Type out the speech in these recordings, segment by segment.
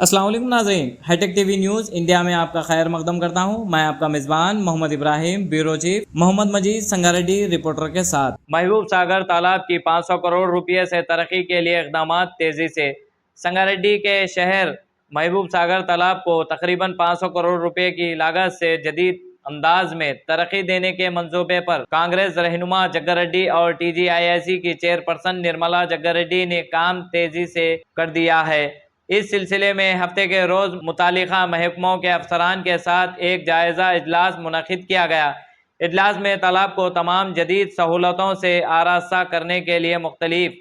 अस्सलाम वालेकुम नाज़रीन, हाईटेक टीवी न्यूज़ इंडिया में आपका खैर मकदम करता हूं। मैं आपका मेज़बान मोहम्मद इब्राहिम, ब्यूरो चीफ मोहम्मद मजीद संगारेड्डी रिपोर्टर के साथ। महबूब सागर तालाब की 500 करोड़ रुपये से तरक्की के लिए इक़दाम तेज़ी से। संगारेड्डी के शहर महबूब सागर तालाब को तकरीबन 500 करोड़ रुपये की लागत से जदीद अंदाज में तरक्की देने के मंसूबे पर कांग्रेस रहनुमा जग्गारेड्डी और TGIIC की चेयरपर्सन निर्मला जग्गारेड्डी ने काम तेजी से कर दिया है। इस सिलसिले में हफ्ते के रोज़ मुतालिका महकमों के अफसरान के साथ एक जायज़ा इजलास मुनक़िद किया गया। इजलास में तालाब को तमाम जदीद सहूलतों से आरास्ता करने के लिए मुख्तलिफ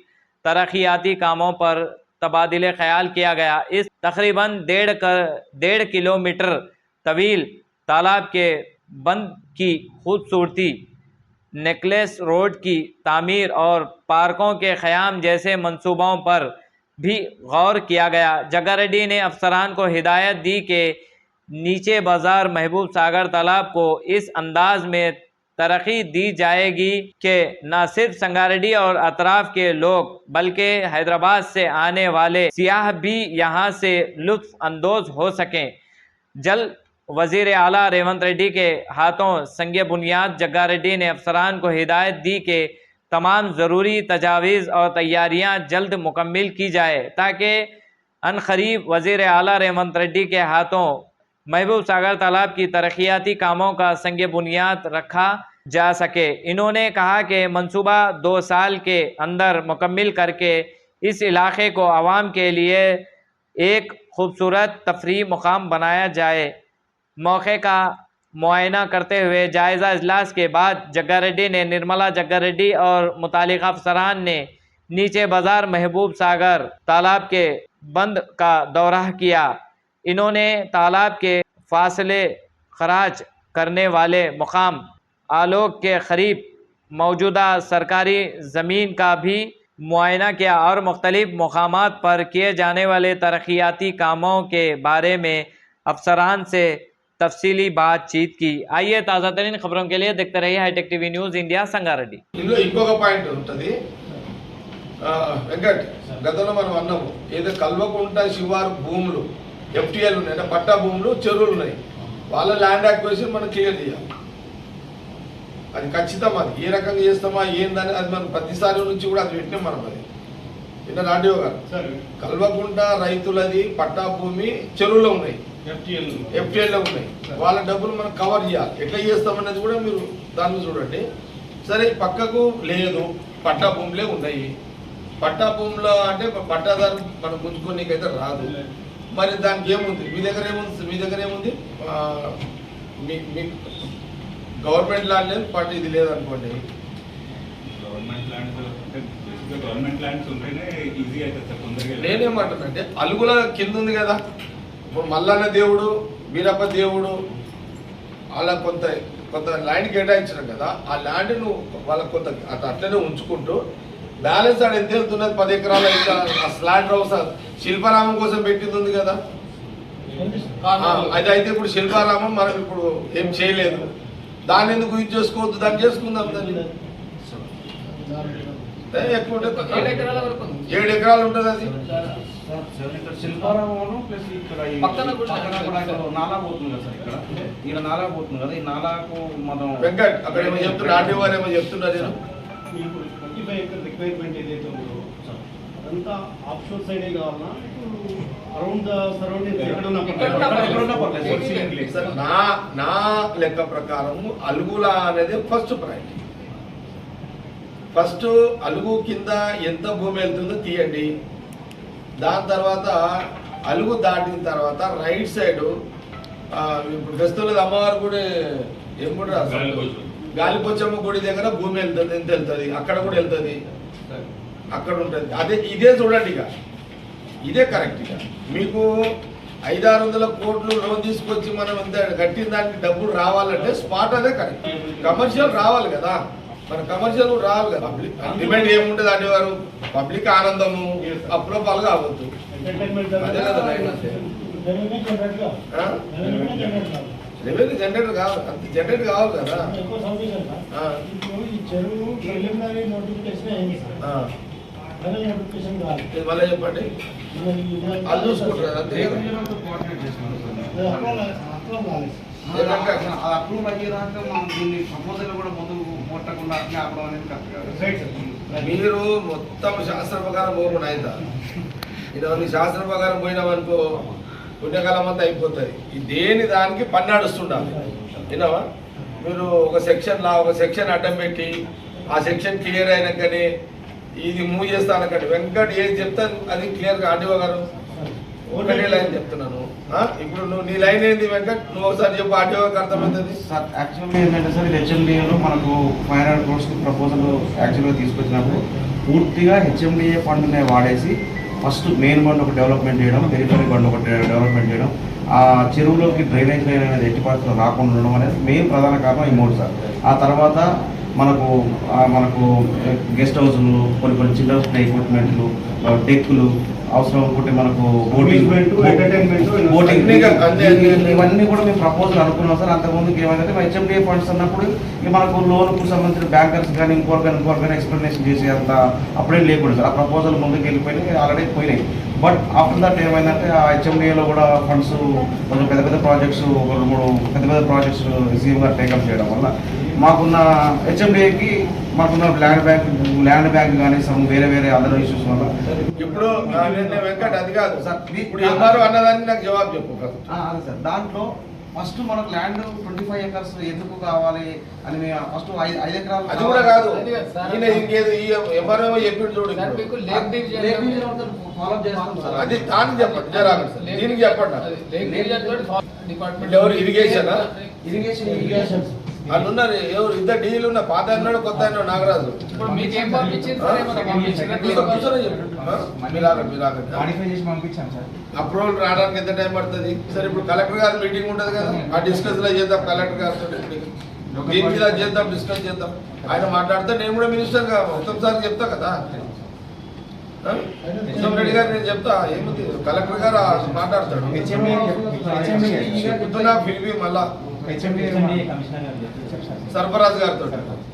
तरक्याती कामों पर तबादिले ख्याल किया गया। इस तकरीबन 1.5 किलोमीटर तवील तालाब के बंद की खूबसूरती, नेकलेस रोड की तामीर और पार्कों के क़याम जैसे मंसूबों पर भी गौर किया गया। जग्गारेड्डी ने अफसरान को हिदायत दी कि नीचे बाज़ार महबूब सागर तालाब को इस अंदाज में तरक्की दी जाएगी कि न सिर्फ संगारेड्डी और अतराफ़ के लोग बल्कि हैदराबाद से आने वाले सियाह भी यहाँ से लुत्फ़ अंदोज़ हो सकें। जल्द वज़ीर आला रेवंत रेड्डी के हाथों संगे बुनियाद जग्गारेड्डी ने अफसरान को हिदायत दी कि तमाम ज़रूरी तजावीज़ और तैयारियां जल्द मुकम्मिल की जाए ताकि अनक़रीब वज़ीर आला रेवंत रेड्डी के हाथों महबूब सागर तालाब की तरक्याती कामों का संगे बुनियाद रखा जा सके। इन्होंने कहा कि मंसूबा 2 साल के अंदर मुकम्मिल करके इस इलाके को आवाम के लिए एक खूबसूरत तफरीह मुकाम बनाया जाए। मौके का मुआयना करते हुए जायज़ा इजलास के बाद जग्गारेड्डी ने निर्मला जग्गारेड्डी और मुतालिका अफसरान ने नीचे बाज़ार महबूब सागर तालाब के बंद का दौरा किया। इन्होंने तालाब के फासले खराज करने वाले मुकाम आलोक के करीब मौजूदा सरकारी ज़मीन का भी मुआयना किया और मुख्तलिफ मकामात पर किए जाने वाले तरक्याती कामों के बारे में अफसरान से तफसीली बातचीत की। आइए ताज़ा तरीन खबरों के लिए देखते रहिए hi tech TV news India Sangareddy. ఇందులో ఇంకొక పాయింట్ ఉంటుంది వెంకట్, గతంలో మనం అన్నాము ఏదో కల్వకుంట శివారు భూములు FTL ఉన్నాయి, అంటే పట్టా భూములు చెరువులు ఉన్నాయి, వాళ్ళ ల్యాండ్ అక్విజిషన్ మనం క్లియర్ చేయాలి. అది ఖచ్చితం. అది ఏ రకంగా చేస్తామా ఏందని అది మనం ప్రతిసారి నుంచి కూడా అది పెట్టినాం మనం. అది నిన్న రాడియో గారు కల్వకుంట రైతులది పట్టా భూమి చెరువులో ఉన్నాయి, FTL ఉన్నాయి, వాళ్ళ డబ్బులు మనం కవర్ చేయాలి. ఎట్లా చేస్తామనేది కూడా మీరు దాన్ని చూడండి. సరే, పక్కకు లేదు, పట్టా భూములే ఉన్నాయి. పట్టా భూములో అంటే పట్టాదారు మనం గుంజుకోనీకైతే రాదు. మరి దానికి ఏముంది? మీ దగ్గర ఏముంది? మీ గవర్నమెంట్ ల్యాండ్ లేదు, పట్టు ఇది లేదనుకోండి. నేనేమంటున్నానంటే అలుగుల కింద ఉంది కదా, ఇప్పుడు మల్లన్న దేవుడు, వీరప్ప దేవుడు అలా కొంత ల్యాండ్ కేటాయించినాం కదా, ఆ ల్యాండ్ నువ్వు వాళ్ళకి కొంత అట్లనే ఉంచుకుంటూ బ్యాలెన్స్ ఆడ ఎంత వెళ్తున్నది 10 ఎకరాల స్లాండ్ హౌస్ శిల్పారామం కోసం పెట్టింది ఉంది కదా. అది అయితే ఇప్పుడు శిల్పారామం మనం ఇప్పుడు ఏం చేయలేదు, దాన్ని ఎందుకు యూజ్ చేసుకోవద్దు, దాన్ని చేసుకుందాం. దాన్ని ఎక్కువ 7 ఎకరాలు ఉంటుంది. అది శిల్పారామం ప్లస్ ఇక్కడ నాలా పోతుంది కదా సార్, ఇక్కడ నాలా పోతుంది కదా, ఈ నాలాకు మనం వెంకట్ అక్కడ ఏమో చెప్తున్నారు, ఆర్డీ వారు ఏమో చెప్తున్నారు. నేను 25 ఎకర్ రిక్వైర్మెంట్ ఏదైతే ఉందో అదంతా ఆఫ్షోర్ సైడే కావాలా, అరౌండ్ ద సరౌండింగ్ నా లెక్క ప్రకారం అలుగుల అనేది ఫస్ట్ ప్రయారిటీ. ఫస్ట్ అలుగు కింద ఎంత భూమి వెళ్తుందో తీయండి. దాని తర్వాత అలుగు దాటిన తర్వాత రైట్ సైడ్ ఇప్పుడు ప్రస్తుతం అమ్మవారి గుడి ఏం కూడా గాలిపోచమ్మ గుడి దగ్గర భూమి వెళ్తుంది, ఎంత వెళ్తుంది, అక్కడ కూడా వెళ్తుంది, అక్కడ ఉంటుంది. ఇదే చూడండి, ఇక ఇదే కరెక్ట్. ఇక మీకు 500-600 కోట్లు లోన్ తీసుకొచ్చి మనం ఎంత కట్టిన దానికి డబ్బులు రావాలంటే స్పాట్ అదే కరెక్ట్. కమర్షియల్ రావాలి కదా, మన కమర్షియల్ కూడా రావాలి కదా. పబ్లిక్ డిమాండ్ ఏముంటుంది అంటే వారు పబ్లిక్ ఆనందము అప్పులో పాలుగా అవ్వద్దు. అదే కదా రెవెన్యూ జనరేటర్ కావాలి, అంత జనరేట్ కావాలి కదా. ఫైనల్ నోటిఫికేషన్ కావాలి. ఇది మళ్ళీ చెప్పండి. వాళ్ళు చూసుకుంటారు అంతే కదా. అప్రూవ్ కాలేదు. అది అప్రూవ్ అయ్యేదాకా మనం దీన్ని ప్రపోజల్ కూడా ముందుకు కొట్టకుండా అట్లా ఆపడం అనేది కరెక్ట్ కాదు. Right sir. మీరు మొత్తం శాస్త్ర ప్రకారం పోకుండా అవుతా ఇది శాస్త్ర ప్రకారం పోయినామనుకో పుణ్యకాలం అంతా అయిపోతుంది. ఈ దేని దానికి పన్నాడుస్తుండాలి. విన్నావా? మీరు ఒక సెక్షన్ అడ్డం పెట్టి ఆ సెక్షన్ క్లియర్ అయినాకనే ఇది మూవ్ చేస్తాను అక్కడ వెంకట్ ఏది చెప్తాను అది క్లియర్గా ఆర్డీఓ గారు ఒకటే లైన్ చెప్తున్నాను. ఇప్పుడు నువ్వు నీ లైన్ ఏంది వెంకట్? నువ్వు ఒకసారి చెప్పు, ఆర్డీఓ గారికి అర్థమవుతుంది. సార్ యాక్చువల్గా ఏంటంటే సార్ ఇది హెచ్ఎండిఏలో మనకు 500 crores ప్రపోజల్ యాక్చువల్గా తీసుకొచ్చినప్పుడు పూర్తిగా హెచ్ఎండిఏ ఫండ్నే వాడేసి ఫస్ట్ మెయిన్ బండ్ ఒక డెవలప్మెంట్ చేయడం, పెరిఫరీ బండ్ ఒక డెవలప్మెంట్ చేయడం, ఆ చెరువులోకి డ్రైనేజ్ లైన్ అనేది ఎట్టి పరిస్థితుల్లో రాకుండా ఉండడం అనేది మెయిన్ ప్రధాన కారణం ఈ మూడు సార్. ఆ తర్వాత మనకు గెస్ట్ హౌస్లు, కొన్ని చిన్న ఎక్విప్మెంట్లు, డెక్కులు అవసరం అనుకుంటే మనకు బోటింగ్ ఇవన్నీ కూడా మేము ప్రపోజల్ అనుకున్నాం సార్. అంతకుముందుకు ఏమైందంటే హెచ్ఎండిఏ ఫండ్స్ అన్నప్పుడు ఇక మనకు లోన్కు సంబంధించిన బ్యాంకర్స్ కానీ ఇంకోరు ఎక్స్ప్లెనేషన్ చేసే అంత అప్పుడేం లేకుండా సార్. ఆ ప్రపోజల్ ముందుకు వెళ్ళిపోయినాయి, ఆల్రెడీ పోయినాయి. బట్ ఆఫ్టర్ దట్ ఏమైందంటే ఆ హెచ్ఎండిఏలో కూడా ఫండ్స్ కొంచెం పెద్ద ప్రాజెక్ట్స్, ఒక 2-3 పెద్ద ప్రాజెక్ట్స్ సీఎం గారు టేకప్ చేయడం వల్ల మాకున్న హెచ్ఎండిఏకి మాకున్న ల్యాండ్ బ్యాంక్ కానీ వేరే అదర్ ఇష్యూస్ వల్ల ఇప్పుడు వెంకట్ అది కాదు సార్. ఇప్పుడు ఎంఆర్ఓ అన్నదానికి నాకు జవాబు చెప్పు. అదే సార్, దాంట్లో ఫస్ట్ మనకు ల్యాండ్ 25 acres ఎందుకు కావాలి అని మేము ఫస్ట్ 5 ఎకరాలు అది కూడా కాదు. ఈయన ఇంకేది ఎంఆర్ఓ చెప్పిండు చూడు. ఫాలో చేస్తాం సార్. అది దానికి చెప్పండి, దీనికి చెప్పండి. ఎవరు ఇరిగేషన్ వాళ్ళు ఉన్నారు, ఎవరు ఇద్దరు డీలు ఉన్న పాత అన్నాడు కొత్త అన్నాడు నాగరాజు. అప్రూవల్ రావడానికి ఎంత టైం పడుతుంది సరే? ఇప్పుడు కలెక్టర్ గారు మీటింగ్ ఉంటుంది కదా, ఆ డిస్కస్ లో చేద్దాం. కలెక్టర్ గారితో దీని మీద చేద్దాం, డిస్కస్ చేద్దాం. ఆయన మాట్లాడితే నేను కూడా మినిస్టర్ గా మొత్తం సార్ చెప్తా కదా. ఉత్తమ్ రెడ్డి గారు నేను చెప్తా, ఏముంది కలెక్టర్ గారు మాట్లాడతాడు. ఫిల్బీ మళ్ళా సర్ఫరాజ్ గారితో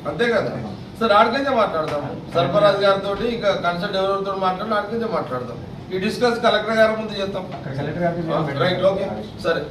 అంతే కదా సార్, ఆడికించే మాట్లాడదాం. సర్ఫరాజ్ గారితో ఇంకా కన్సల్ట్ ఎవరితో మాట్లాడినా ఆడికించే మాట్లాడదాం. ఈ డిస్కస్ కలెక్టర్ గారి ముందు చేస్తాం. రైట్, ఓకే, సరే.